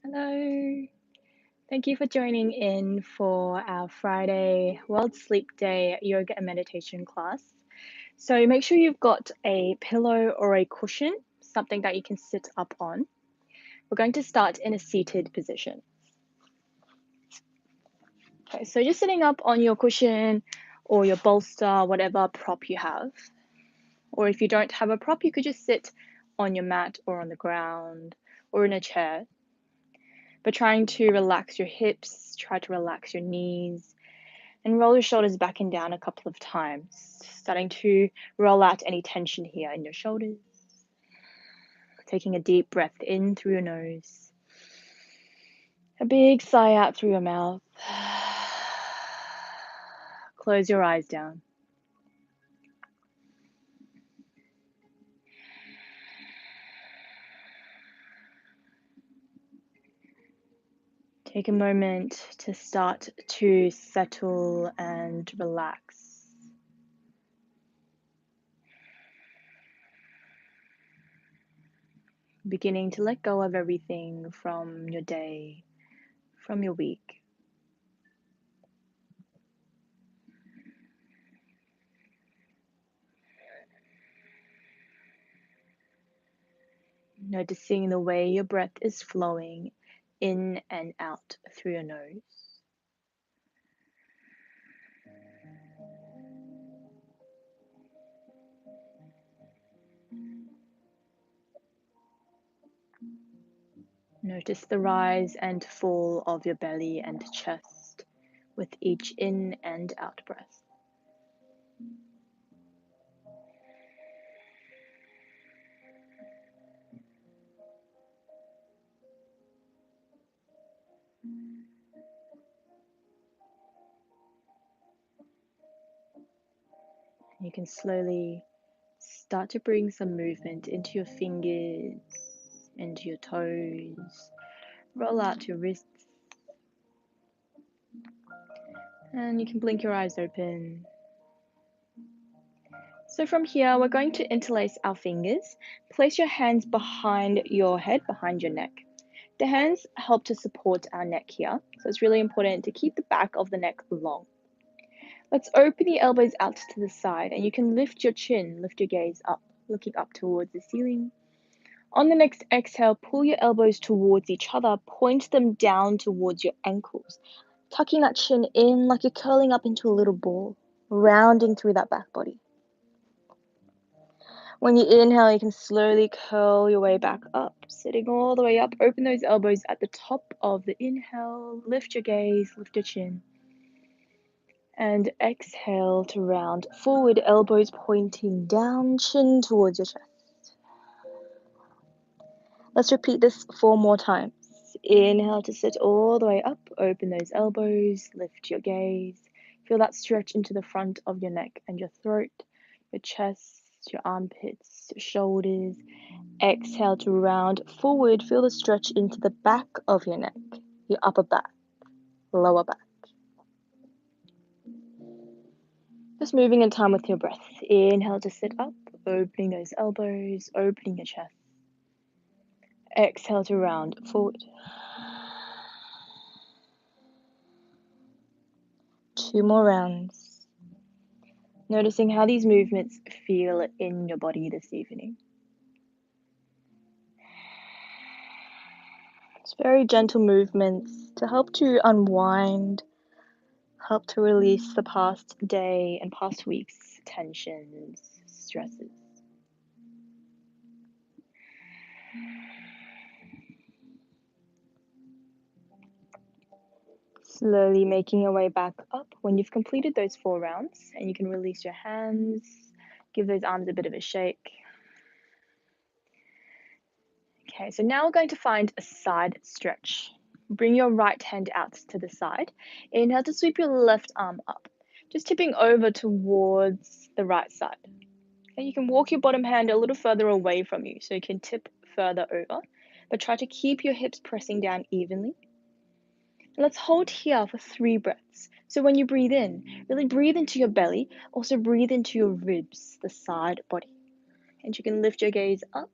Hello. Thank you for joining in for our Friday World Sleep Day yoga and meditation class. So make sure you've got a pillow or a cushion, something that you can sit up on. We're going to start in a seated position. Okay, so just sitting up on your cushion or your bolster, whatever prop you have. Or if you don't have a prop, you could just sit on your mat or on the ground or in a chair. But trying to relax your hips, try to relax your knees, and roll your shoulders back and down a couple of times, starting to roll out any tension here in your shoulders. Taking a deep breath in through your nose, a big sigh out through your mouth. Close your eyes down. Take a moment to start to settle and relax. Beginning to let go of everything from your day, from your week. Noticing the way your breath is flowing in and out through your nose. Notice the rise and fall of your belly and chest with each in and out breath. You can slowly start to bring some movement into your fingers, into your toes. Roll out your wrists. And you can blink your eyes open. So from here, we're going to interlace our fingers. Place your hands behind your head, behind your neck. The hands help to support our neck here, so it's really important to keep the back of the neck long. Let's open the elbows out to the side, and you can lift your chin, lift your gaze up, looking up towards the ceiling. On the next exhale, pull your elbows towards each other, point them down towards your ankles, tucking that chin in like you're curling up into a little ball, rounding through that back body. When you inhale, you can slowly curl your way back up, sitting all the way up. Open those elbows at the top of the inhale. Lift your gaze, lift your chin. And exhale to round forward, elbows pointing down, chin towards your chest. Let's repeat this 4 more times. Inhale to sit all the way up. Open those elbows, lift your gaze. Feel that stretch into the front of your neck and your throat, your chest, your armpits, your shoulders. Exhale to round forward. Feel the stretch into the back of your neck, your upper back, lower back. Just moving in time with your breath. Inhale to sit up, opening those elbows, opening your chest. Exhale to round forward. 2 more rounds. Noticing how these movements feel in your body this evening. It's very gentle movements to help to unwind, help to release the past day and past week's tensions, stresses. Slowly making your way back up when you've completed those 4 rounds, and you can release your hands, give those arms a bit of a shake. Okay, so now we're going to find a side stretch. Bring your right hand out to the side. Inhale to sweep your left arm up, just tipping over towards the right side. And you can walk your bottom hand a little further away from you, so you can tip further over, but try to keep your hips pressing down evenly. And let's hold here for 3 breaths. So when you breathe in, really breathe into your belly, also breathe into your ribs, the side body. And you can lift your gaze up,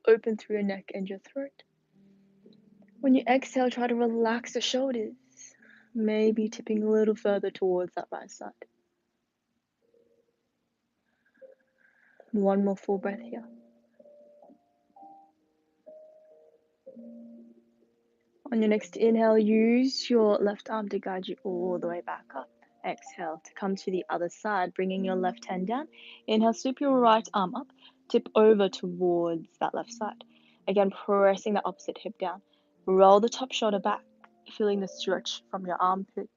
open through your neck and your throat. When you exhale, try to relax the shoulders, maybe tipping a little further towards that right side. One more full breath here. On your next inhale, use your left arm to guide you all the way back up. Exhale to come to the other side, bringing your left hand down. Inhale, sweep your right arm up, tip over towards that left side. Again, pressing the opposite hip down. Roll the top shoulder back, feeling the stretch from your armpit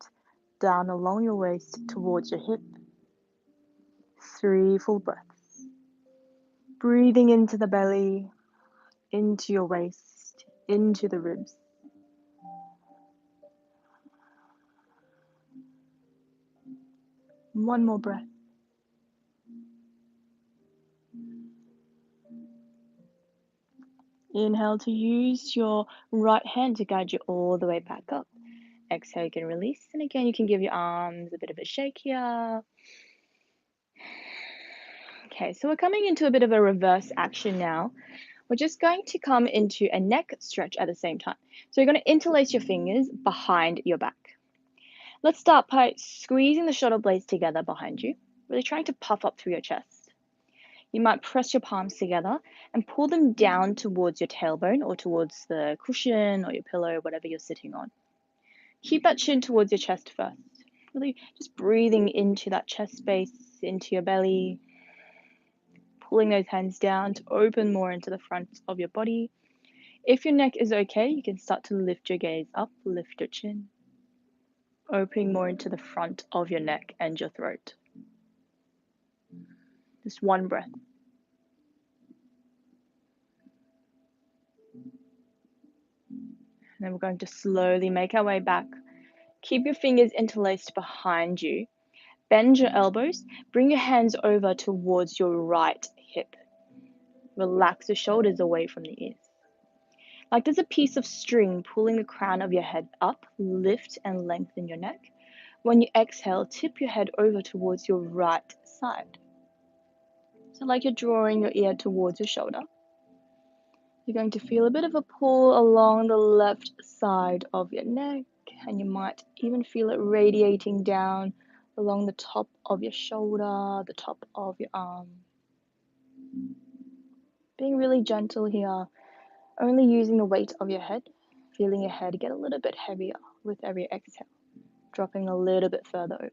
down along your waist towards your hip. 3 full breaths. Breathing into the belly, into your waist, into the ribs. One more breath. Inhale to use your right hand to guide you all the way back up. Exhale, you can release. And again, you can give your arms a bit of a shake here. Okay, so we're coming into a bit of a reverse action now. We're just going to come into a neck stretch at the same time. So you're going to interlace your fingers behind your back. Let's start by squeezing the shoulder blades together behind you, really trying to puff up through your chest. You might press your palms together and pull them down towards your tailbone or towards the cushion or your pillow, whatever you're sitting on. Keep that chin towards your chest first. Really just breathing into that chest space, into your belly. Pulling those hands down to open more into the front of your body. If your neck is okay, you can start to lift your gaze up, lift your chin. Opening more into the front of your neck and your throat. Just one breath. And then we're going to slowly make our way back. Keep your fingers interlaced behind you. Bend your elbows. Bring your hands over towards your right hip. Relax the shoulders away from the ears. Like there's a piece of string pulling the crown of your head up. Lift and lengthen your neck. When you exhale, tip your head over towards your right side. So like you're drawing your ear towards your shoulder. You're going to feel a bit of a pull along the left side of your neck, and you might even feel it radiating down along the top of your shoulder, the top of your arm. Being really gentle here, only using the weight of your head, feeling your head get a little bit heavier with every exhale, dropping a little bit further over.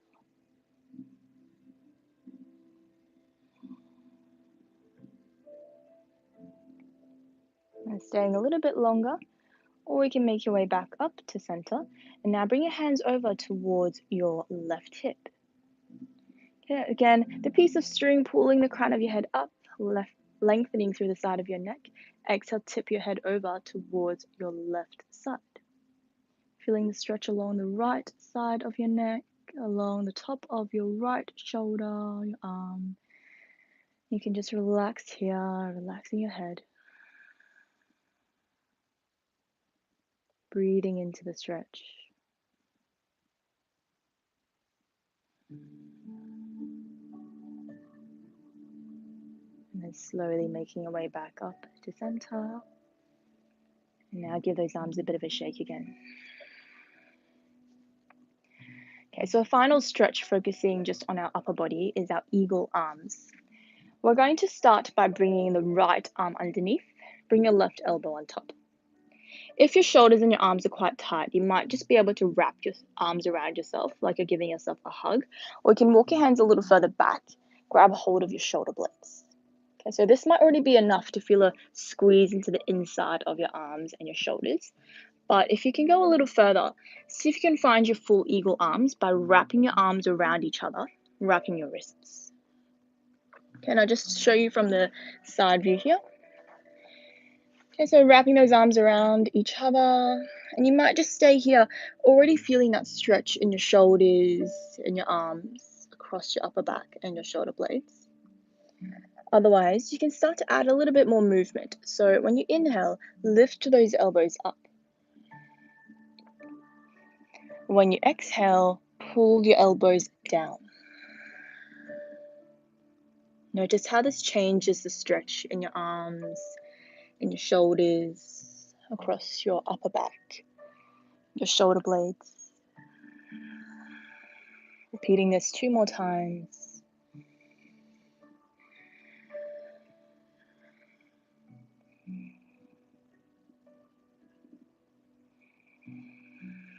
And staying a little bit longer, or we can make your way back up to center. And now bring your hands over towards your left hip. Okay, again, the piece of string pulling the crown of your head up, lengthening through the side of your neck. Exhale, tip your head over towards your left side. Feeling the stretch along the right side of your neck, along the top of your right shoulder, your arm. You can just relax here, relaxing your head. Breathing into the stretch. And then slowly making your way back up to center. And now give those arms a bit of a shake again. Okay, so a final stretch focusing just on our upper body is our eagle arms. We're going to start by bringing the right arm underneath. Bring your left elbow on top. If your shoulders and your arms are quite tight, you might just be able to wrap your arms around yourself like you're giving yourself a hug. Or you can walk your hands a little further back, grab a hold of your shoulder blades. Okay, so this might already be enough to feel a squeeze into the inside of your arms and your shoulders. But if you can go a little further, see if you can find your full eagle arms by wrapping your arms around each other, wrapping your wrists. Okay, and I'll just show you from the side view here. Okay, so wrapping those arms around each other, and you might just stay here, already feeling that stretch in your shoulders and your arms, across your upper back and your shoulder blades. Otherwise, you can start to add a little bit more movement. So when you inhale, lift those elbows up. When you exhale, pull your elbows down. Notice how this changes the stretch in your arms, in your shoulders, across your upper back, your shoulder blades. Repeating this 2 more times.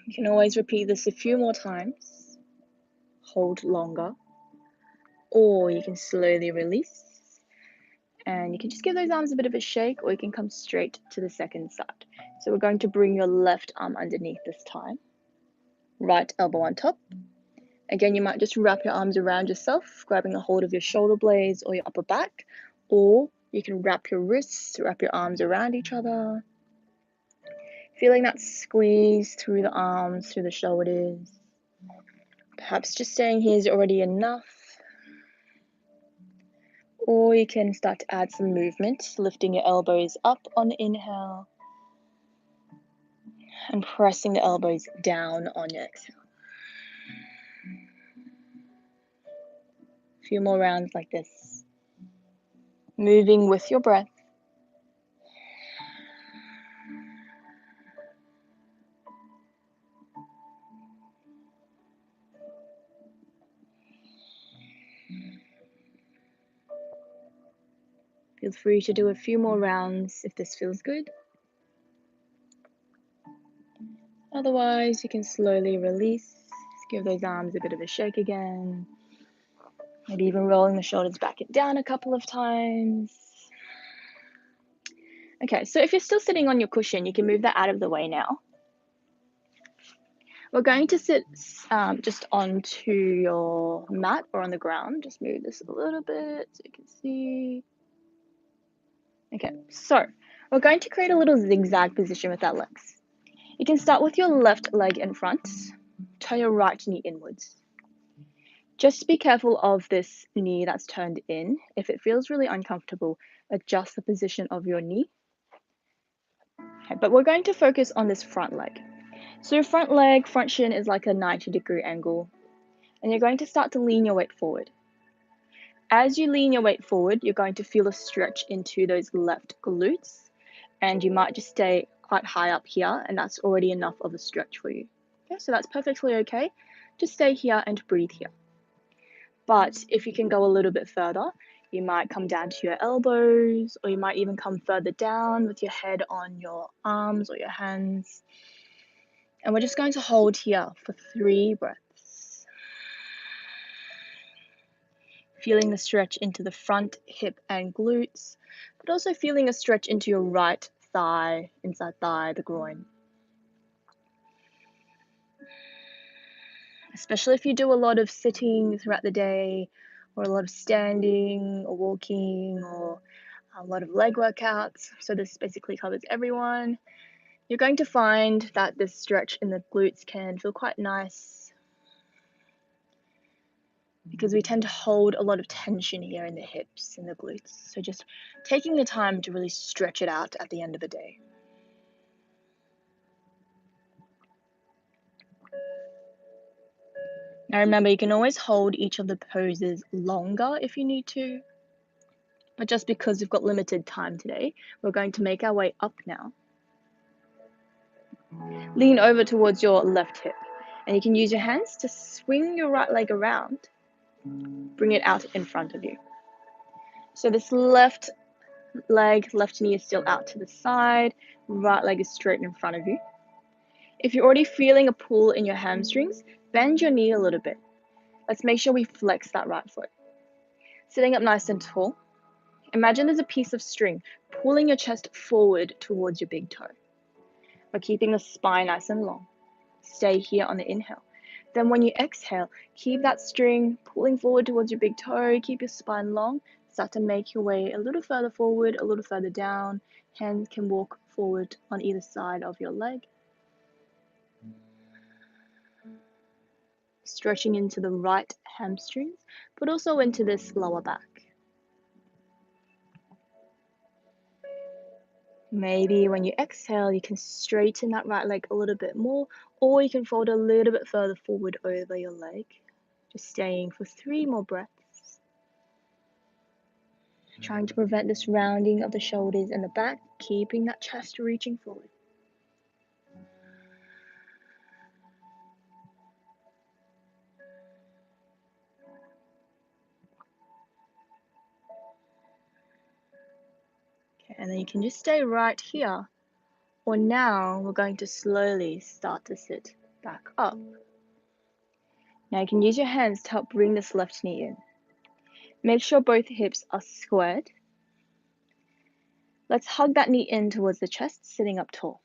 You can always repeat this a few more times, hold longer, or you can slowly release, and you can just give those arms a bit of a shake, or you can come straight to the second side. So we're going to bring your left arm underneath this time, right elbow on top. Again, you might just wrap your arms around yourself, grabbing a hold of your shoulder blades or your upper back, or you can wrap your wrists, wrap your arms around each other, feeling that squeeze through the arms, through the shoulders. Perhaps just staying here is already enough. Or you can start to add some movement, lifting your elbows up on the inhale and pressing the elbows down on your exhale. A few more rounds like this. Moving with your breath. Feel free to do a few more rounds if this feels good. Otherwise, you can slowly release. Just give those arms a bit of a shake again. Maybe even rolling the shoulders back and down a couple of times. Okay, so if you're still sitting on your cushion, you can move that out of the way now. We're going to sit just onto your mat or on the ground. Just move this a little bit so you can see. Okay, so we're going to create a little zigzag position with our legs. You can start with your left leg in front. Turn your right knee inwards. Just be careful of this knee that's turned in. If it feels really uncomfortable, adjust the position of your knee. Okay, but we're going to focus on this front leg. So your front leg, front shin is like a 90-degree angle, and you're going to start to lean your weight forward. As you lean your weight forward, you're going to feel a stretch into those left glutes, and you might just stay quite high up here, and that's already enough of a stretch for you. Okay, so that's perfectly okay. Just stay here and breathe here. But if you can go a little bit further, you might come down to your elbows, or you might even come further down with your head on your arms or your hands. And we're just going to hold here for 3 breaths. Feeling the stretch into the front hip and glutes, but also feeling a stretch into your right thigh, inside thigh, the groin. Especially if you do a lot of sitting throughout the day, or a lot of standing or walking, or a lot of leg workouts. So this basically covers everyone. You're going to find that this stretch in the glutes can feel quite nice because we tend to hold a lot of tension here in the hips and the glutes. So just taking the time to really stretch it out at the end of a day. Now remember, you can always hold each of the poses longer if you need to. But just because we've got limited time today, we're going to make our way up now. Lean over towards your left hip, and you can use your hands to swing your right leg around. Bring it out in front of you. So this left leg, left knee is still out to the side, right leg is straight in front of you. If you're already feeling a pull in your hamstrings, bend your knee a little bit. Let's make sure we flex that right foot. Sitting up nice and tall, imagine there's a piece of string pulling your chest forward towards your big toe. We're keeping the spine nice and long. Stay here on the inhale. Then when you exhale, keep that string pulling forward towards your big toe, keep your spine long. Start to make your way a little further forward, a little further down. Hands can walk forward on either side of your leg. Stretching into the right hamstrings, but also into this lower back. Maybe when you exhale, you can straighten that right leg a little bit more, or you can fold a little bit further forward over your leg. Just staying for 3 more breaths. Trying to prevent this rounding of the shoulders and the back, keeping that chest reaching forward. And then you can just stay right here. Or now we're going to slowly start to sit back up. Now you can use your hands to help bring this left knee in. Make sure both hips are squared. Let's hug that knee in towards the chest, sitting up tall.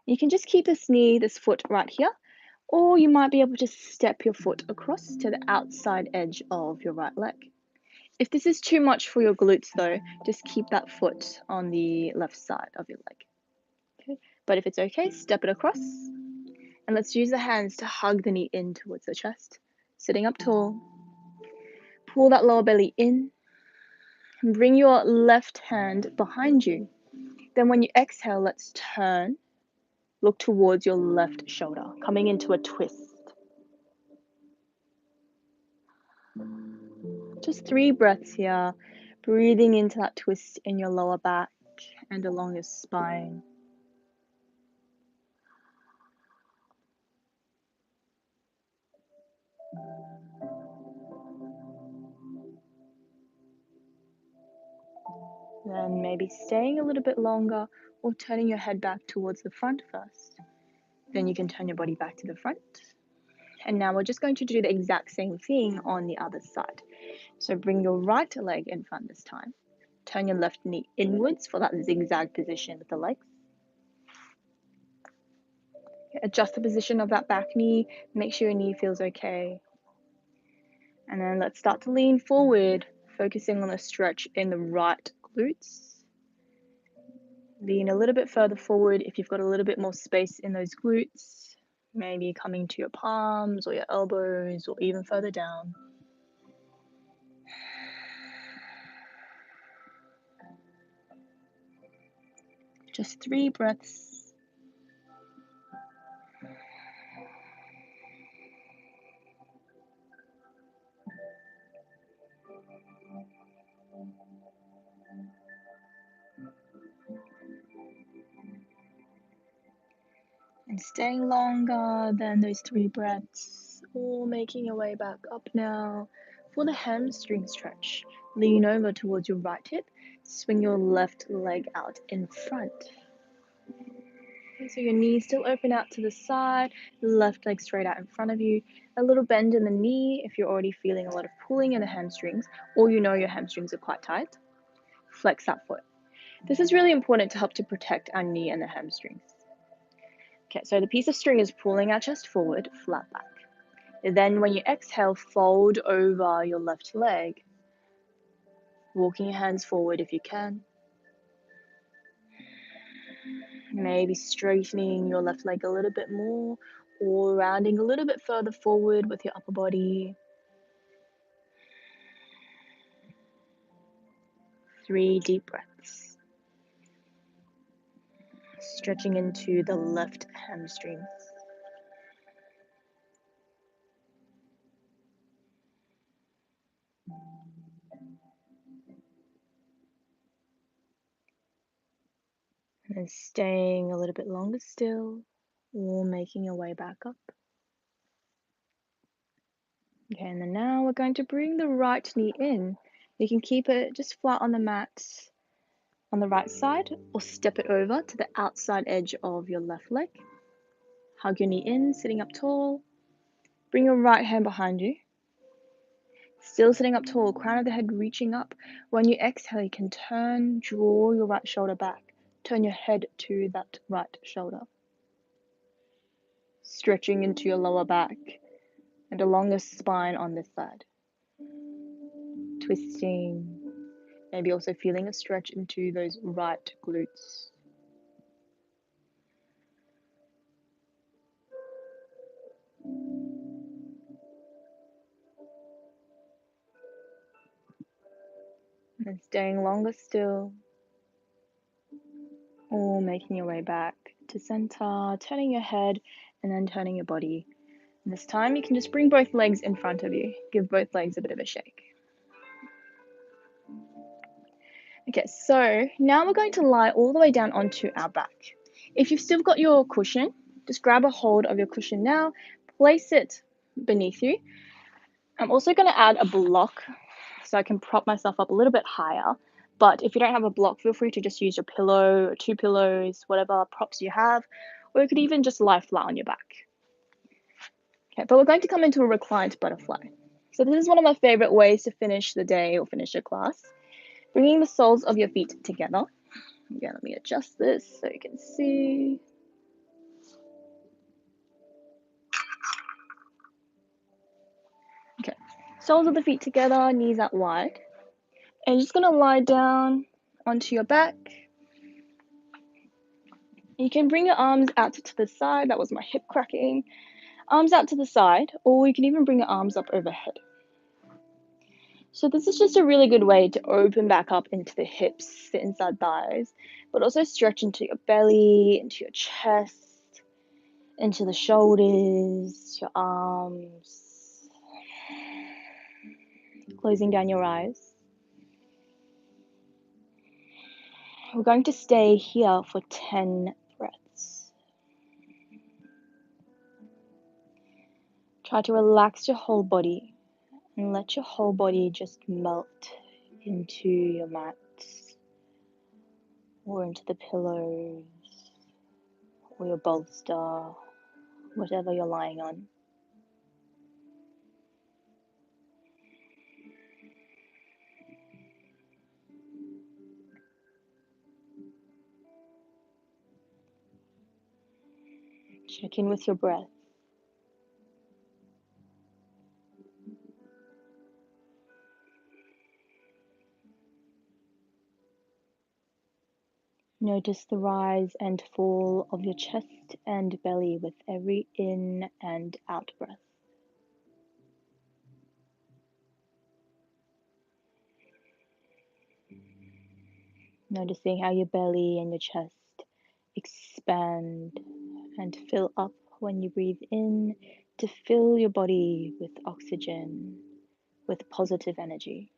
You can just keep this foot right here, or you might be able to step your foot across to the outside edge of your right leg. If this is too much for your glutes though, just keep that foot on the left side of your leg. Okay? But if it's okay, step it across. And let's use the hands to hug the knee in towards the chest, sitting up tall. Pull that lower belly in. And bring your left hand behind you. Then when you exhale, let's turn. Look towards your left shoulder, coming into a twist. Just 3 breaths here, breathing into that twist in your lower back and along your spine. Then maybe staying a little bit longer or turning your head back towards the front first. Then you can turn your body back to the front. And now we're just going to do the exact same thing on the other side. So bring your right leg in front this time. Turn your left knee inwards for that zigzag position with the legs. Adjust the position of that back knee. Make sure your knee feels okay. And then let's start to lean forward, focusing on the stretch in the right glutes. Lean a little bit further forward if you've got a little bit more space in those glutes. Maybe coming to your palms or your elbows or even further down. Just 3 breaths. And staying longer than those 3 breaths, or making your way back up now. For the hamstring stretch, lean over towards your right hip, swing your left leg out in front. Okay, so your knees still open out to the side, left leg straight out in front of you. A little bend in the knee if you're already feeling a lot of pulling in the hamstrings, or you know your hamstrings are quite tight. Flex that foot. This is really important to help to protect our knee and the hamstrings. Okay, so the piece of string is pulling our chest forward, flat back. Then when you exhale, fold over your left leg, walking your hands forward if you can. Maybe straightening your left leg a little bit more, or rounding a little bit further forward with your upper body. 3 deep breaths. Stretching into the left hamstrings. And then staying a little bit longer still, or making your way back up. Okay, and then now we're going to bring the right knee in. You can keep it just flat on the mat on the right side, or step it over to the outside edge of your left leg. Hug your knee in, sitting up tall. Bring your right hand behind you. Still sitting up tall, crown of the head reaching up. When you exhale, you can draw your right shoulder back. Turn your head to that right shoulder. Stretching into your lower back and along the spine on this side. Twisting. Maybe also feeling a stretch into those right glutes. And staying longer still. Or making your way back to center, turning your head and then turning your body. And this time you can just bring both legs in front of you. Give both legs a bit of a shake. Okay, so now we're going to lie all the way down onto our back. If you've still got your cushion, just grab a hold of your cushion now, place it beneath you. I'm also going to add a block so I can prop myself up a little bit higher. But if you don't have a block, feel free to just use your pillow or 2 pillows, whatever props you have, or you could even just lie flat on your back. Okay, but we're going to come into a reclined butterfly. So this is one of my favorite ways to finish the day or finish a class. Bringing the soles of your feet together. Again, let me adjust this so you can see. Okay, soles of the feet together, knees out wide. And you're just gonna lie down onto your back. You can bring your arms out to the side. That was my hip cracking. Arms out to the side, or you can even bring your arms up overhead. So this is just a really good way to open back up into the hips, the inside thighs, but also stretch into your belly, into your chest, into the shoulders, your arms. Closing down your eyes. We're going to stay here for 10 breaths. Try to relax your whole body and let your whole body just melt into your mats or into the pillows or your bolster, whatever you're lying on. Check in with your breath. Notice the rise and fall of your chest and belly with every in and out breath. Noticing how your belly and your chest expand and fill up when you breathe in to fill your body with oxygen, with positive energy.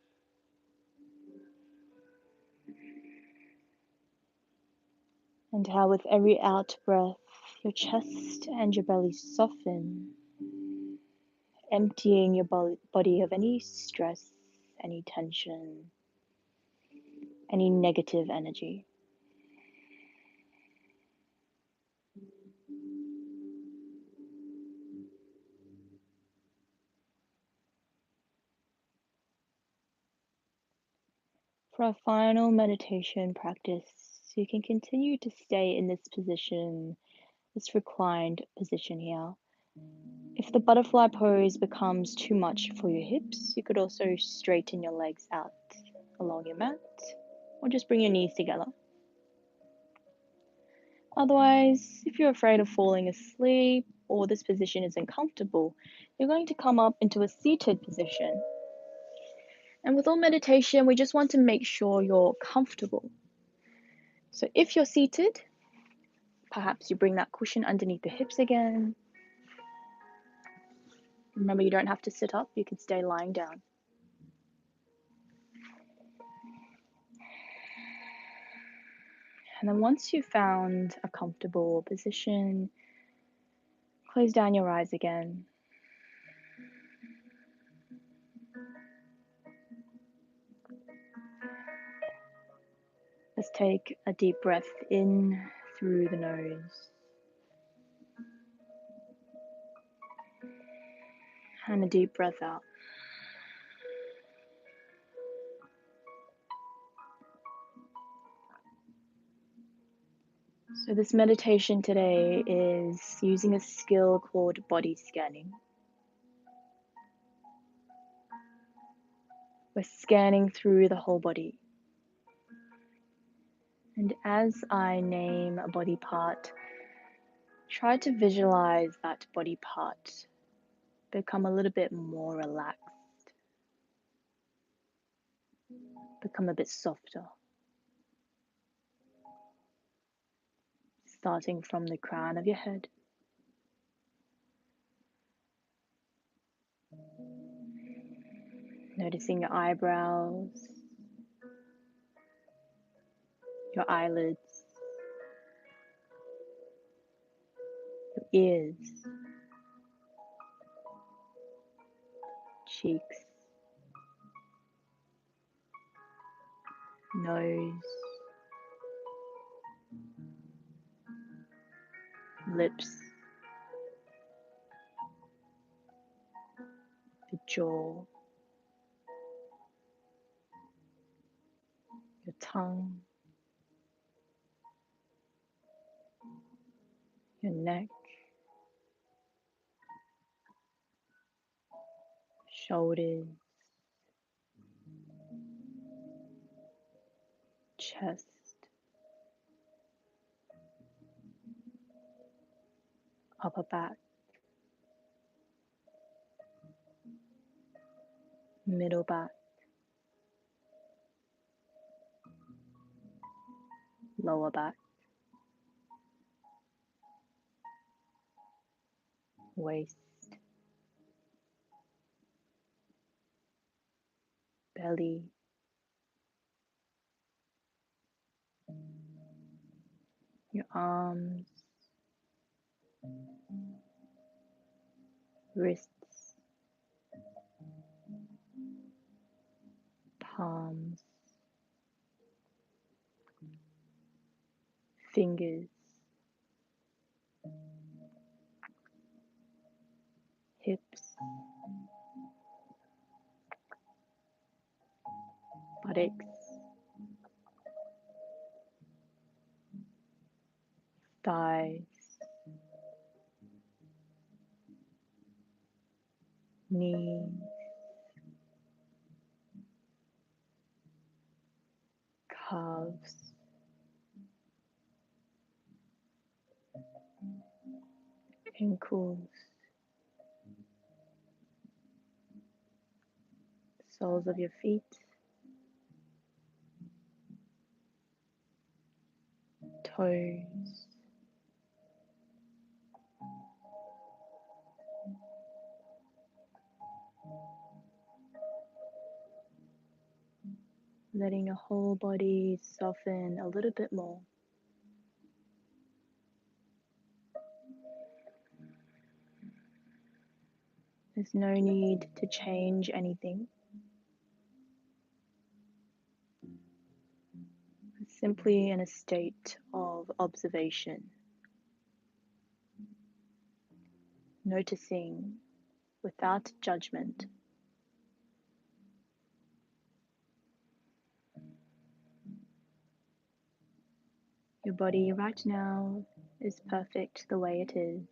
And how with every out breath, your chest and your belly soften, emptying your body of any stress, any tension, any negative energy. For our final meditation practice, you can continue to stay in this position, this reclined position here. If the butterfly pose becomes too much for your hips, you could also straighten your legs out along your mat, or just bring your knees together. Otherwise, if you're afraid of falling asleep or this position isn't comfortable, you're going to come up into a seated position. And with all meditation, we just want to make sure you're comfortable. So if you're seated, perhaps you bring that cushion underneath the hips again. Remember, you don't have to sit up, you can stay lying down. And then once you've found a comfortable position, close down your eyes again. Let's take a deep breath in through the nose and a deep breath out. So this meditation today is using a skill called body scanning. We're scanning through the whole body. And as I name a body part, try to visualize that body part become a little bit more relaxed, become a bit softer. Starting from the crown of your head, noticing your eyebrows, your eyelids, your ears, cheeks, nose, lips, the jaw, your tongue, your neck, shoulders, chest, upper back, middle back, lower back, waist, belly, your arms, wrists, palms, fingers, hips, buttocks, thighs, knees, calves, ankles, soles of your feet, toes, letting your whole body soften a little bit more. There's no need to change anything. It's simply in a state of observation, noticing without judgment. Your body right now is perfect the way it is.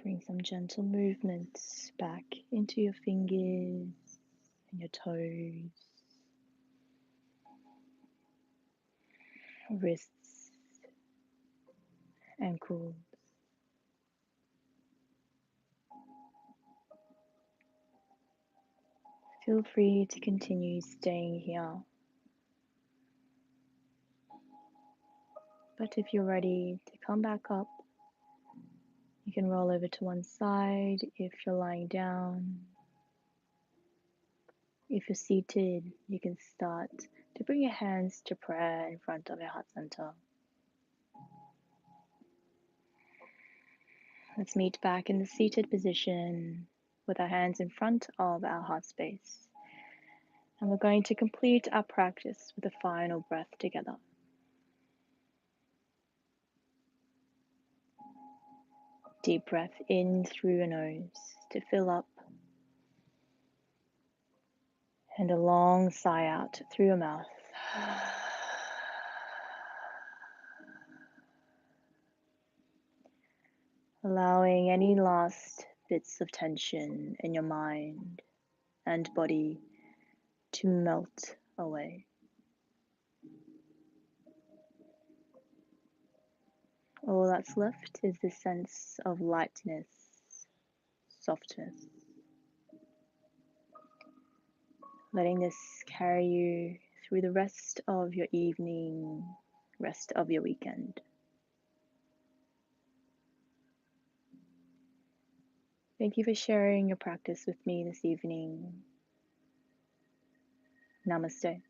Bring some gentle movements back into your fingers and your toes, wrists, ankles. Feel free to continue staying here, but if you're ready to come back up, you can roll over to one side if you're lying down. If you're seated, you can start to bring your hands to prayer in front of your heart center. Let's meet back in the seated position with our hands in front of our heart space. And we're going to complete our practice with a final breath together. Deep breath in through your nose to fill up And a long sigh out through your mouth. Allowing any last bits of tension in your mind and body to melt away. All that's left is this sense of lightness, softness. Letting this carry you through the rest of your evening, rest of your weekend. Thank you for sharing your practice with me this evening. Namaste.